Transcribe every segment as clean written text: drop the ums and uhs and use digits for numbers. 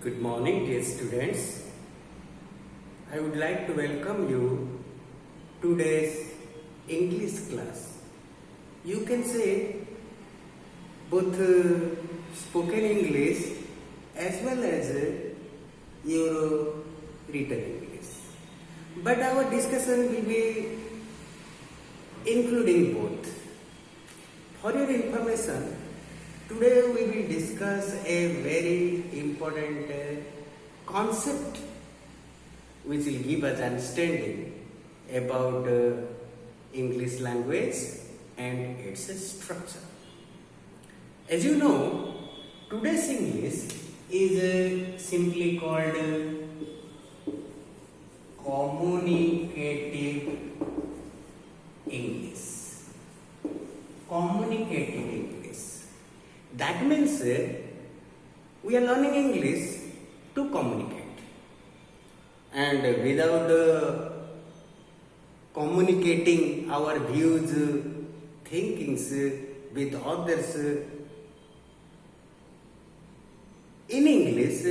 Good morning, dear students. I would like to welcome you today's English class. You can say both spoken English as well as your written English. But our discussion will be including both. For your information, today we will discuss a very important concept which will give us understanding about English language and its structure. As you know, today's English is simply called communicative English. Communicative English. That means we are learning English to communicate, and without communicating our views, thinkings with others in English,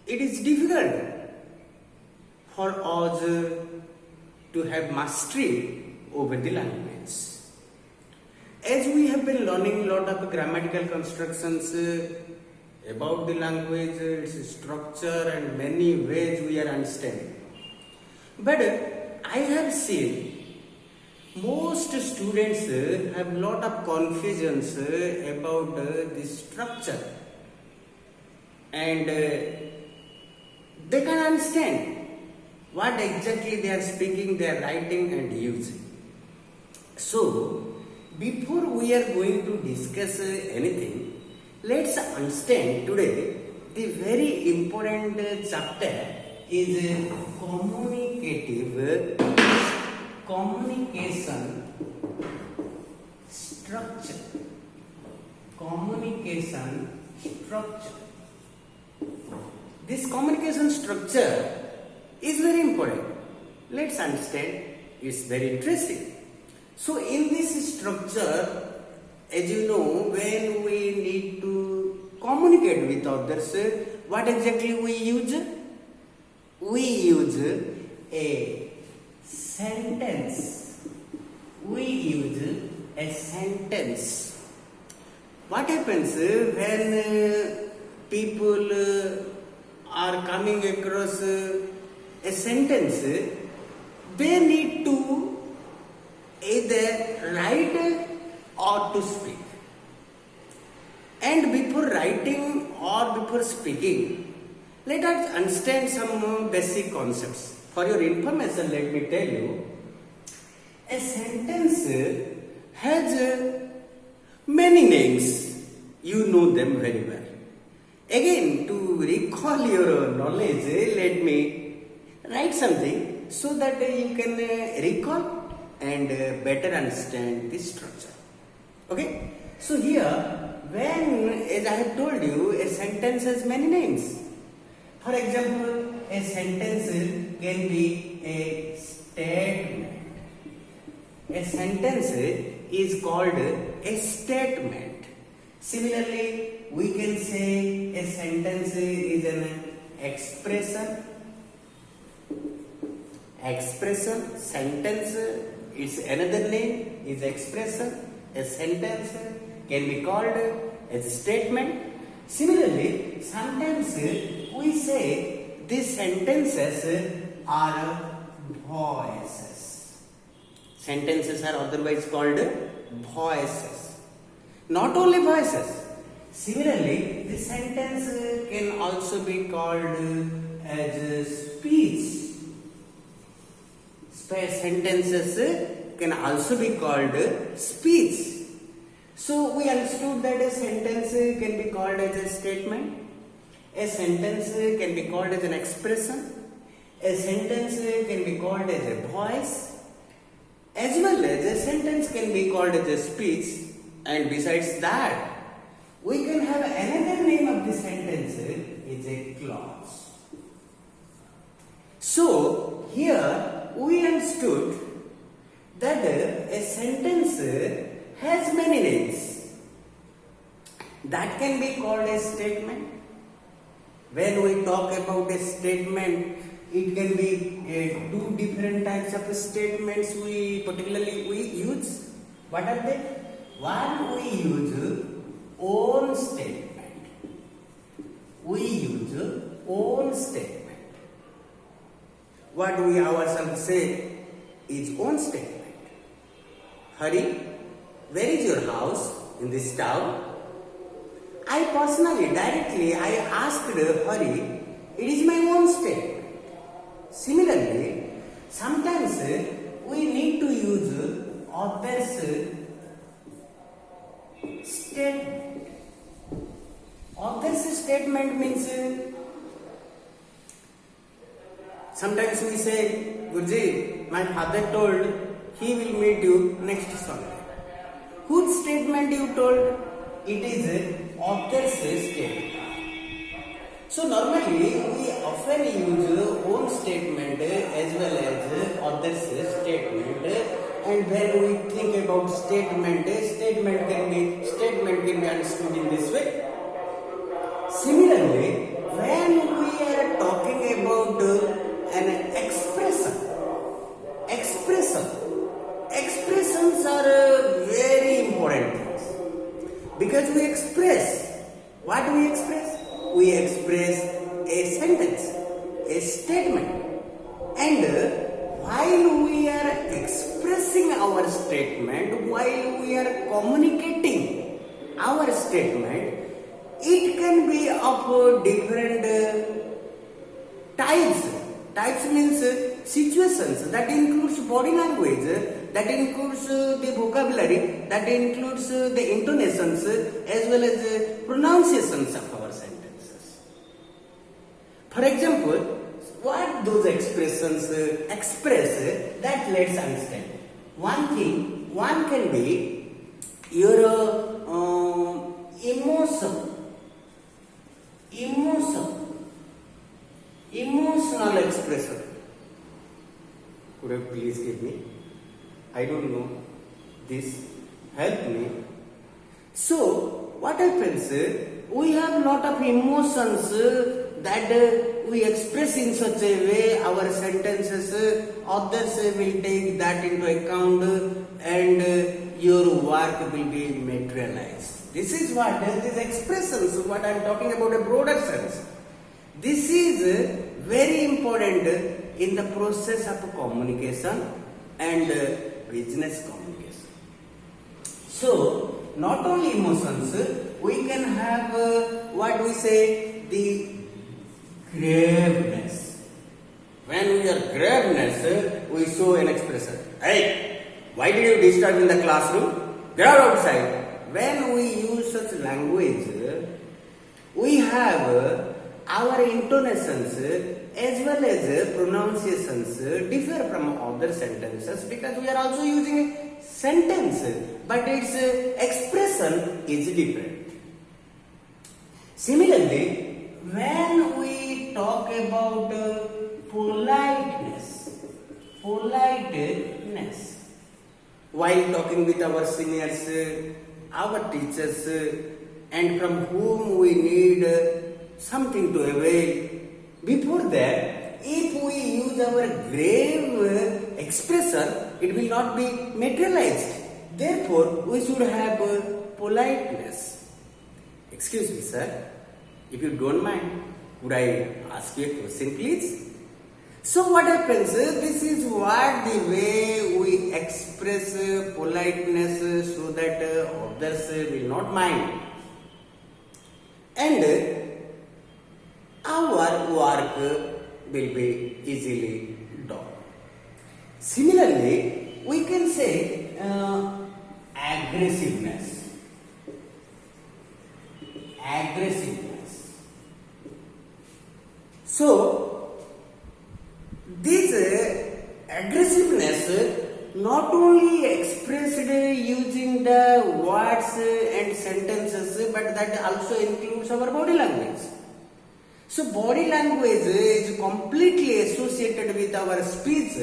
it is difficult for us to have mastery over the language. As we have been learning a lot of grammatical constructions about the language, its structure and many ways we are understanding. But I have seen most students have lot of confusions about the structure, and they can understand what exactly they are speaking, they are writing and using. So, before we are going to discuss anything, let's understand today the very important chapter is communication structure. Communication structure. This communication structure is very important. Let's understand. It's very interesting. So in this structure, as you know, when we need to communicate with others, what exactly we use? We use a sentence. We use a sentence. What happens when people are coming across a sentence? They need to either write or to speak. And before writing or before speaking, let us understand some basic concepts. For your information, let me tell you, a sentence has many names. You know them very well. Again, to recall your knowledge, let me write something so that you can recall and better understand this structure. Okay? So here, when, as I have told you, a sentence has many names. For example, a sentence can be a statement. A sentence is called a statement. Similarly, we can say a sentence is an expression. Expression, sentence, its another name is expression. A sentence can be called a statement. Similarly, sometimes we say these sentences are voices. Sentences are otherwise called voices. Not only voices. Similarly, the sentence can also be called as speech. Sentences can also be called speech. So we understood that a sentence can be called as a statement, a sentence can be called as an expression, a sentence can be called as a voice, as well as a sentence can be called as a speech, and besides that, we can have another name of the sentence is a clause. So here we understood that a sentence has many names. That can be called a statement, When we talk about a statement, it can be two different types of statements we use. What are they? One, we use own statement. We use own statement. What we ourselves say is own statement. Hari, where is your house in this town? I personally, directly, I asked Hari, it is my own statement. Similarly, sometimes we need to use others' statement. Others' statement means sometimes we say, Guruji, my father told he will meet you next Sunday. Whose statement you told? It is others' statement. So normally we often use own statement as well as others' statement, and when we think about statement can be understood in this way. Similarly, when we are talking about an expressions are very important things, because we express. What do we express? We express a sentence, a statement, and while we are expressing our statement, while we are communicating our statement, it can be of different types. Types means situations. That includes body language, that includes the vocabulary, that includes the intonations as well as pronunciations of our sentences. For example, what those expressions express, that let's understand. One can be your emotional expression. Could you please give me? I don't know this. Help me. So, what happens? We have lot of emotions that we express in such a way, our sentences, others will take that into account, and your work will be materialized. This is what these expressions, what I am talking about a broader sense. This is very important in the process of communication and business communication. So, not only emotions, we can have what we say, the graveness. When we are graveness, we show an expression. Hey, why did you disturb in the classroom? Get out outside. When we use such language, we have our intonations as well as pronunciations differ from other sentences, because we are also using a sentence, but its expression is different. Similarly, when we talk about politeness, while talking with our seniors, our teachers, and from whom we need something to avail, before that, if we use our grave expression, it will not be materialized. Therefore, we should have politeness. Excuse me, sir. If you don't mind, would I ask you a question, please? So what happens? This is what the way we express politeness so that others will not mind. And our work will be easily done. Similarly, we can say aggressiveness. So, this aggressiveness not only expressed using the words and sentences, but that also includes our body language. So, body language is completely associated with our speech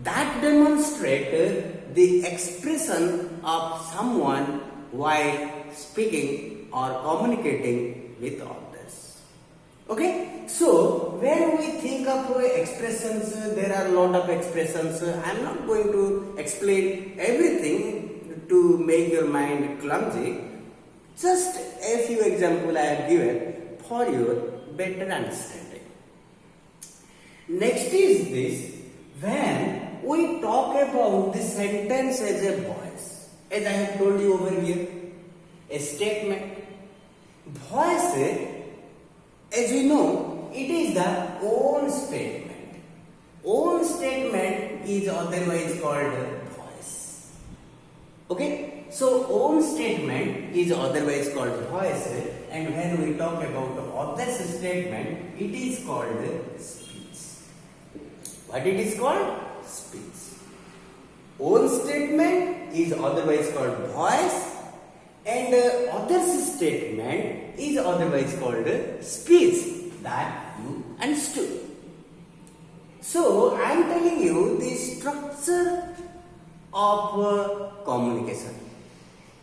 that demonstrates the expression of someone while speaking or communicating with others. Okay, so when we think of expressions, there are a lot of expressions. I am not going to explain everything to make your mind clumsy. Just a few examples I have given for your better understanding. Next is this, when we talk about the sentence as a voice, as I have told you over here, a statement. Voice, as we know, it is the own statement. Own statement is otherwise called voice. Okay? So, own statement is otherwise called voice, and when we talk about other's statement, it is called speech. What it is called? Speech. Own statement is otherwise called voice, and other's statement is otherwise called speech that you understood. So, I am telling you the structure of communication.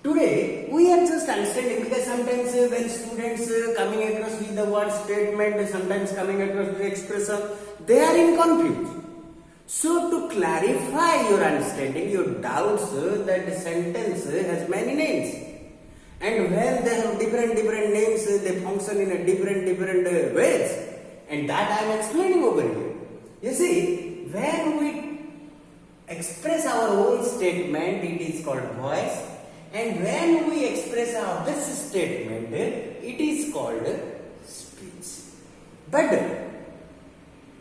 Today, we are just understanding, because sometimes when students coming across with the word statement, sometimes coming across with the expression, they are in confused. So, to clarify your understanding, your doubts that the sentence has many names. And when they have different names, they function in a different ways. And that I am explaining over here. You see, when we express our own statement, it is called voice. And when we express our this statement, it is called speech. But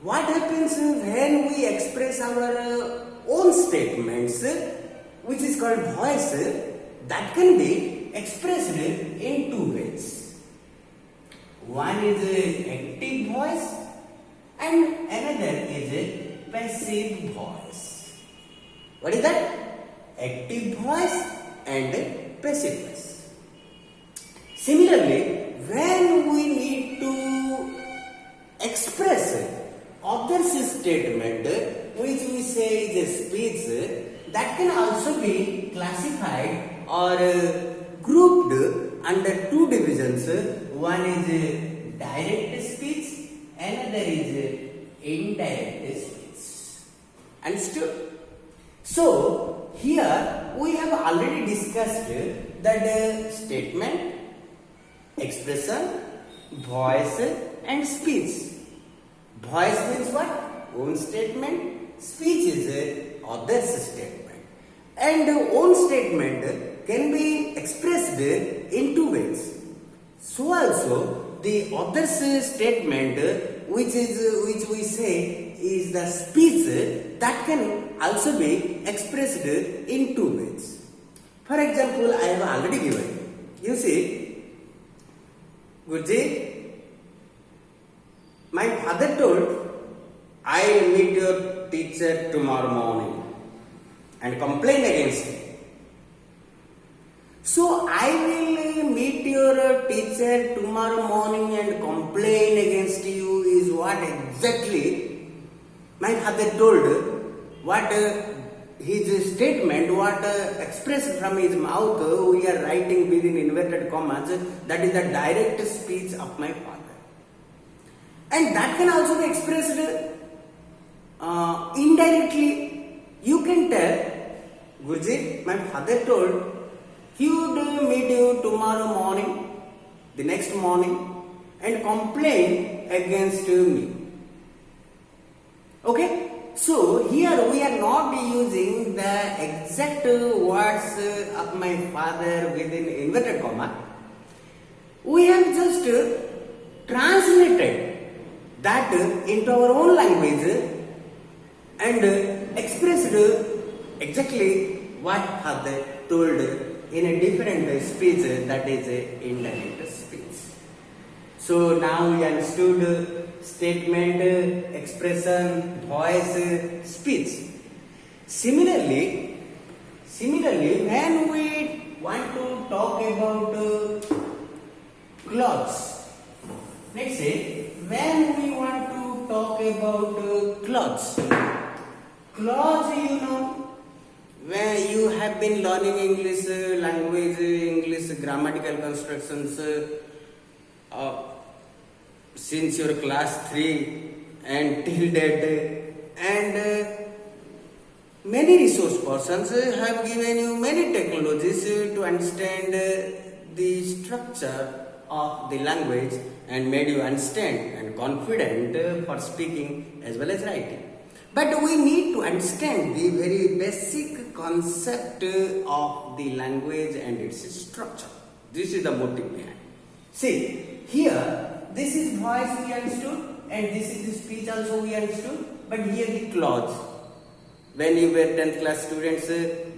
what happens when we express our own statements, which is called voice, that can be expressed in two ways. One is active voice and another is passive voice. What is that? Active voice and passive voice. Similarly, when we need to express other's statement, which we say is a speech, that can also be classified or grouped under two divisions. One is direct speech, another is indirect speech. Understood? So, here we have already discussed that statement, expression, voice and speech. Voice means what? Own statement. Speech is other's statement. And own statement can be expressed in two ways. So also the other's statement, which we say is the speech, that can also be expressed in two ways. For example, I have already given. You see, Guruji, my father told, I will meet your teacher tomorrow morning and complain against him. So, I will meet your teacher tomorrow morning and complain against you is what exactly my father told. What his statement, what expressed from his mouth, we are writing within inverted commas, that is the direct speech of my father. And that can also be expressed indirectly. You can tell, Guruji, my father told, he would meet you tomorrow morning, the next morning, and complain against me. Okay? So, here we are not using the exact words of my father within inverted comma. We have just translated that into our own language and expressed exactly what father told in a different speech, that is indirect speech. So now we understood statement, expression, voice, speech. Similarly, when we want to talk about clothes, let's say when we want to talk about clothes, you know, when you have been learning English language, English grammatical constructions since your class 3 and till date, and many resource persons have given you many technologies to understand the structure of the language and made you understand and confident for speaking as well as writing. But we need to understand the very basic concept of the language and its structure. This is the motive behind. See, here, this is voice we understood and this is the speech also we understood, but here the clause. When you were 10th class students,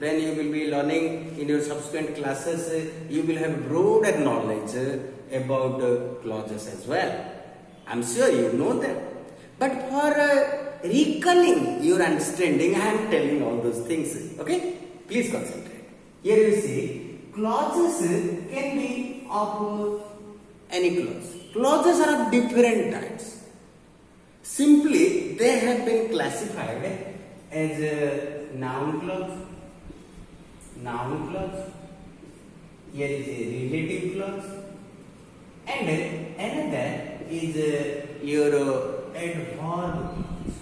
when you will be learning in your subsequent classes, you will have broader knowledge about clauses as well. I'm sure you know them. But for recalling your understanding, I am telling all those things. Okay? Please concentrate. Here you see, clauses can be of any clause. Clauses are of different types. Simply, they have been classified as a noun clause, here is a relative clause, and another is your adverb clause.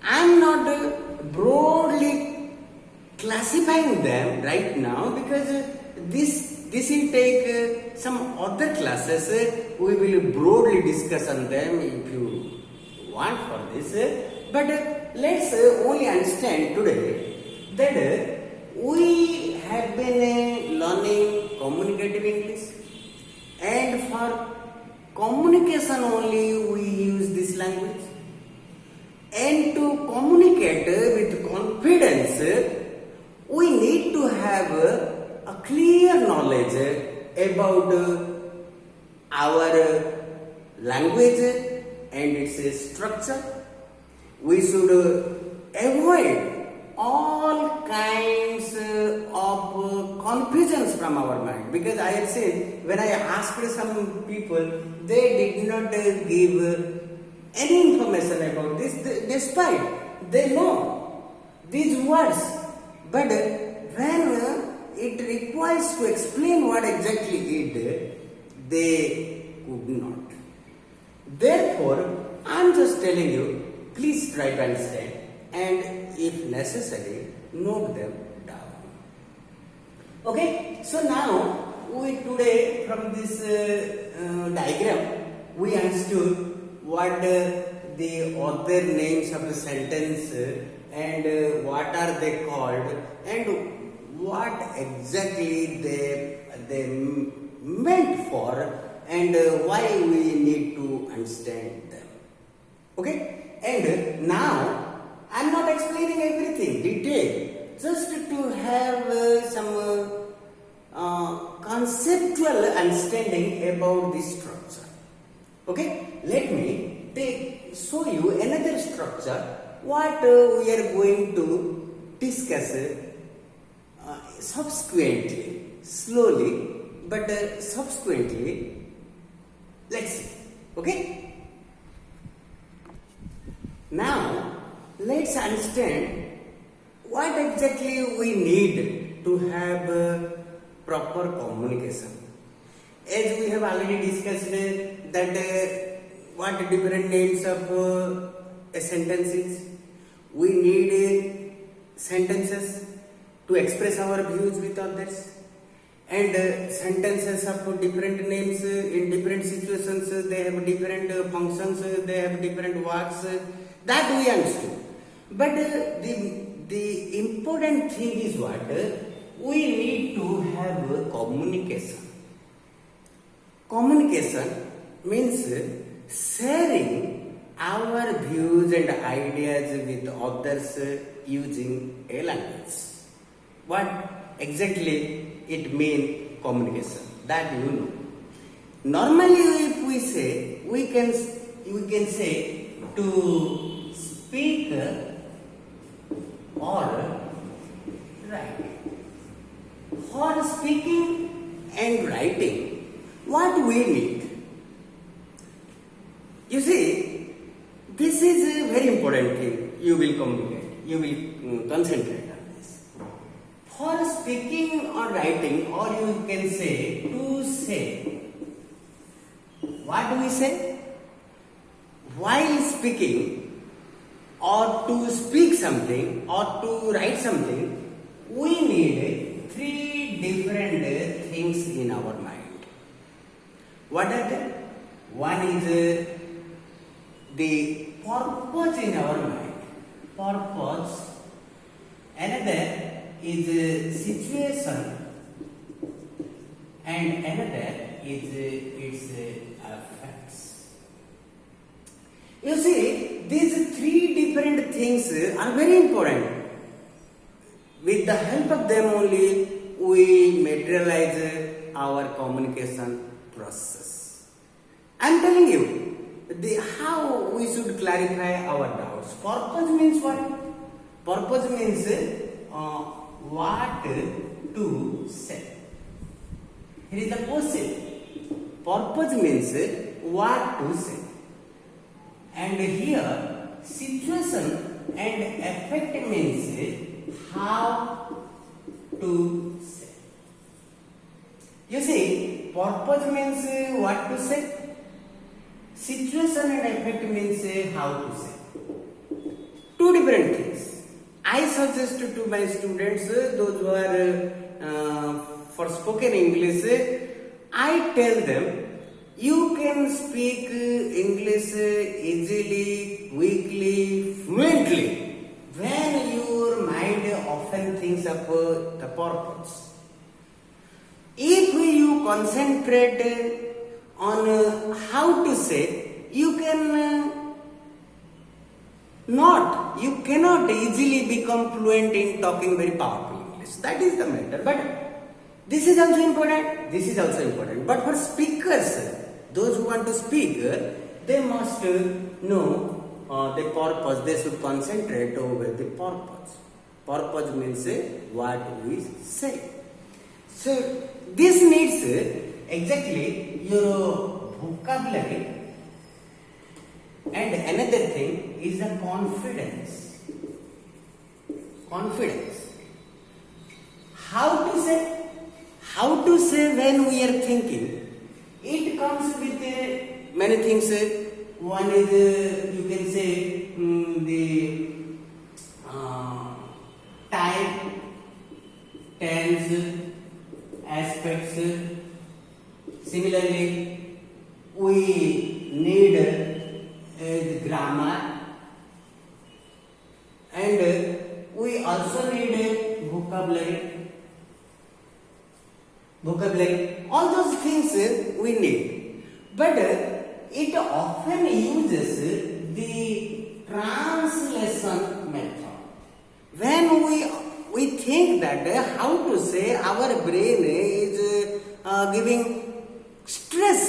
I am not broadly classifying them right now because this will take some other classes. We will broadly discuss on them if you want for this, but let's only understand today that we have been learning communicative English, and for communication only we use this language, and to communicate with confidence we need to have a clear knowledge about our language and its structure. We should avoid all kinds of confusions from our mind, because I have seen when I asked some people, they did not give any information about this, despite they know these words, but when it requires to explain what exactly it, they could not. Therefore, I am just telling you, please try to understand and if necessary, note them down. Okay, so now we today from this diagram, we understood what the other names of the sentence and what are they called and what exactly they meant for and why we need to understand them. Okay, and now I am not explaining everything detail, just to have some conceptual understanding about this structure. Okay, let me show you another structure what we are going to discuss subsequently, slowly, but subsequently. Let's see. Okay? Now, let's understand what exactly we need to have proper communication. As we have already discussed that what different names of a sentence is, we need sentences to express our views with others. And sentences of different names in different situations, they have different functions, they have different words, that we understood. But the important thing is what? We need to have communication. Communication means sharing our views and ideas with others using a language. What exactly it means communication, that you know. Normally if we say, we can say to speak or write. For speaking and writing, what we need? You see, this is a very important thing. You will communicate, you will concentrate. For speaking or writing, or you can say to say. what do we say? While speaking or to speak something or to write something, we need three different things in our mind. What are they? One is the purpose in our mind. Purpose. Another is situation, and another is its effects. You see, these three different things are very important. With the help of them only, we materialize our communication process. I am telling you how we should clarify our doubts. Purpose means what? Purpose means what to say. Here is the question. Purpose means what to say. And here situation and effect means how to say. You see, purpose means what to say. Situation and effect means how to say. Two different things. I suggest to my students, those who are for spoken English, I tell them, you can speak English easily, quickly, fluently when your mind often thinks of the purpose. If you concentrate on how to say, you cannot easily become fluent in talking very powerful English. That is the matter. But this is also important. This is also important. But for speakers, those who want to speak, they must know the purpose. They should concentrate over the purpose. Purpose means what we say. So this needs exactly your vocabulary. And another thing is the confidence. Confidence. How to say? How to say when we are thinking? It comes with many things. One is you can say the type, tense, aspects. Similarly, we need the grammar, and we also need vocabulary. All those things we need, but it often uses the translation method. When we think that how to say, our brain is giving stress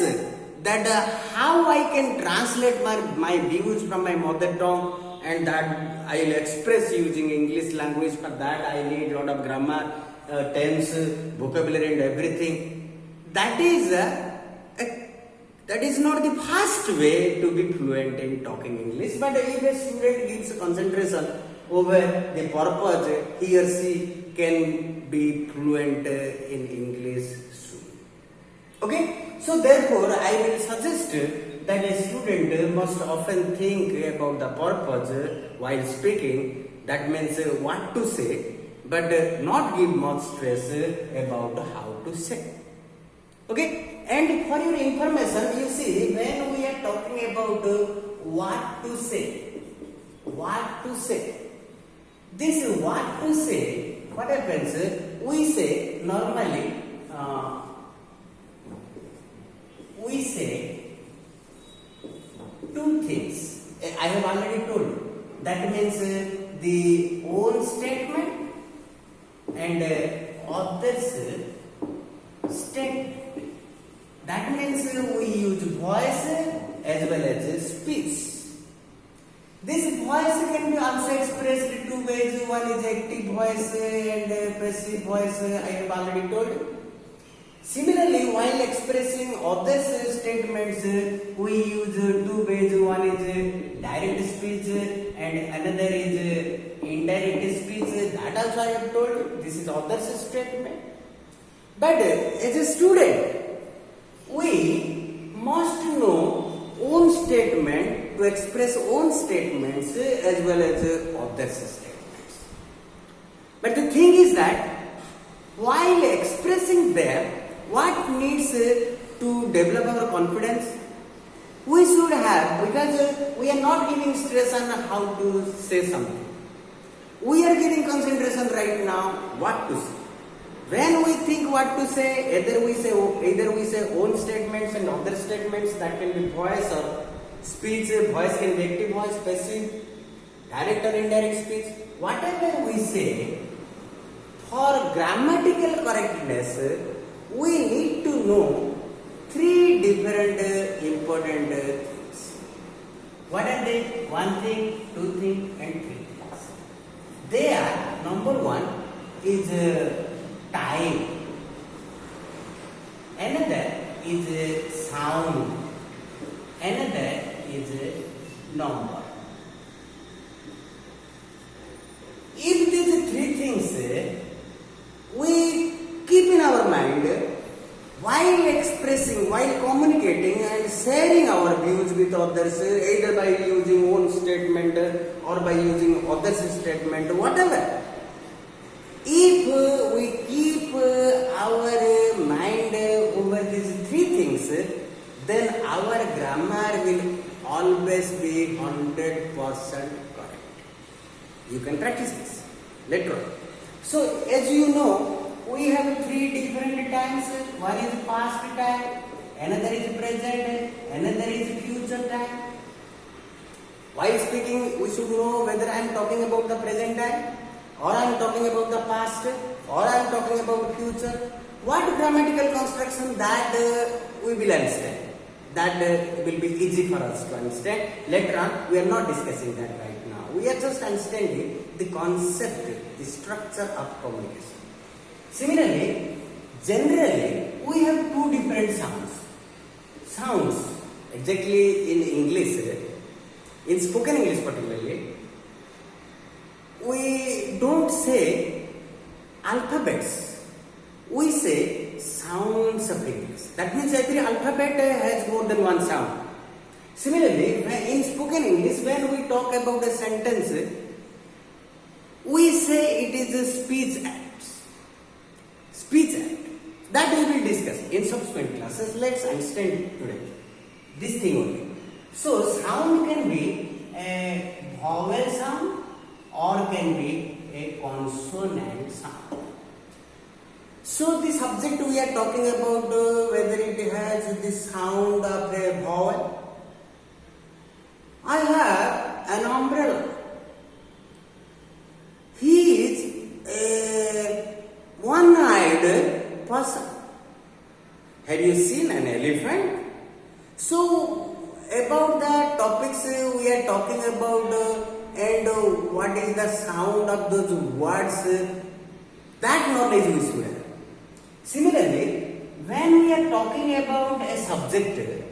that how I can translate my views from my mother tongue, and that I will express using English language. For that I need a lot of grammar, tense, vocabulary and everything. That is not the fast way to be fluent in talking English. But if a student gives concentration over the purpose, he or she can be fluent in English soon. Okay? So therefore, I will suggest that a student must often think about the purpose while speaking. That means what to say, but not give much stress about how to say. Okay? And for your information, you see, when we are talking about what to say, this what to say, what happens? We say normally, we say two things. I have already told you. That means the own statement and others statement. That means we use voice as well as speech. This voice can be also expressed two ways. One is active voice and passive voice. I have already told you. Similarly, while expressing other statements, we use two ways. One is direct speech and another is indirect speech. That also I have told you. This is other statement. But as a student, we must know statement to express own statements as well as others' statements. But the thing is that while expressing them, what needs to develop our confidence? We should have, because we are not giving stress on how to say something. We are giving concentration right now what to say. When we think what to say, either we say own statements and other statements, that can be voice or speech. Voice can be active voice, passive, direct or indirect speech. Whatever we say, for grammatical correctness, we need to know three different important things. What are they? One thing, two things, and three things. They are, number one is time. Another is sound. Another is number. If these three things we keep in our mind while expressing, while communicating and sharing our views with others, either by using own statement or by using others' statement, whatever. If we keep our mind over these three things, then our grammar will always be 100% correct. You can practice this later on. So, as you know, we have three different times. One is past time, another is present, another is future time. While speaking, we should know whether I am talking about the present time, or I am talking about the past, or I am talking about future. What grammatical construction that we will understand. That will be easy for us to understand. Later on, we are not discussing that right now. We are just understanding the concept, the structure of communication. Similarly, generally, we have two different sounds. Sounds, exactly in English, in spoken English particularly, we don't say alphabets. We say sounds of English. That means every alphabet has more than one sound. Similarly, in spoken English, when we talk about a sentence, we say it is a speech act. Speech act. That we will discuss in subsequent classes. Let's understand today this thing only. So, sound can be a vowel sound or can be a consonant sound. So, the subject we are talking about, whether it has the sound of a vowel. I have an umbrella. He is a one-eyed person. Have you seen an elephant? So, about the topics we are talking about and what is the sound of those words, that knowledge we should have. Similarly, when we are talking about a subject,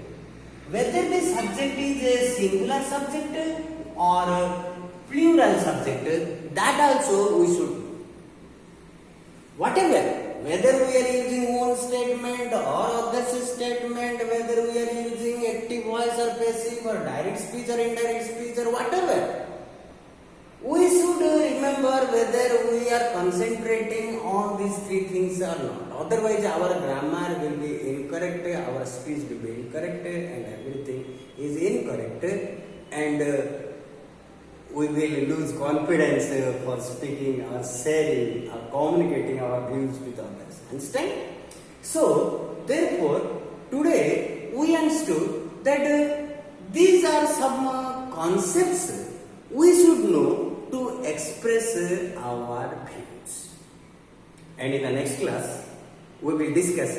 whether the subject is a singular subject or a plural subject, that also we should know. Whatever, whether we are using own statement or others' statement, whether we are using active voice or passive or direct speech or indirect speech or whatever, we should remember whether we are concentrating on these three things or not. Otherwise, our grammar will be incorrect, our speech will be incorrect, and everything is incorrect, and we will lose confidence for speaking or sharing or communicating our views with others. Understand? So, therefore, today we understood that these are some concepts we should know to express our views. And in the next class, we will discuss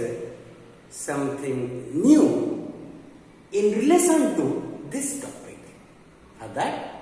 something new in relation to this topic. For that,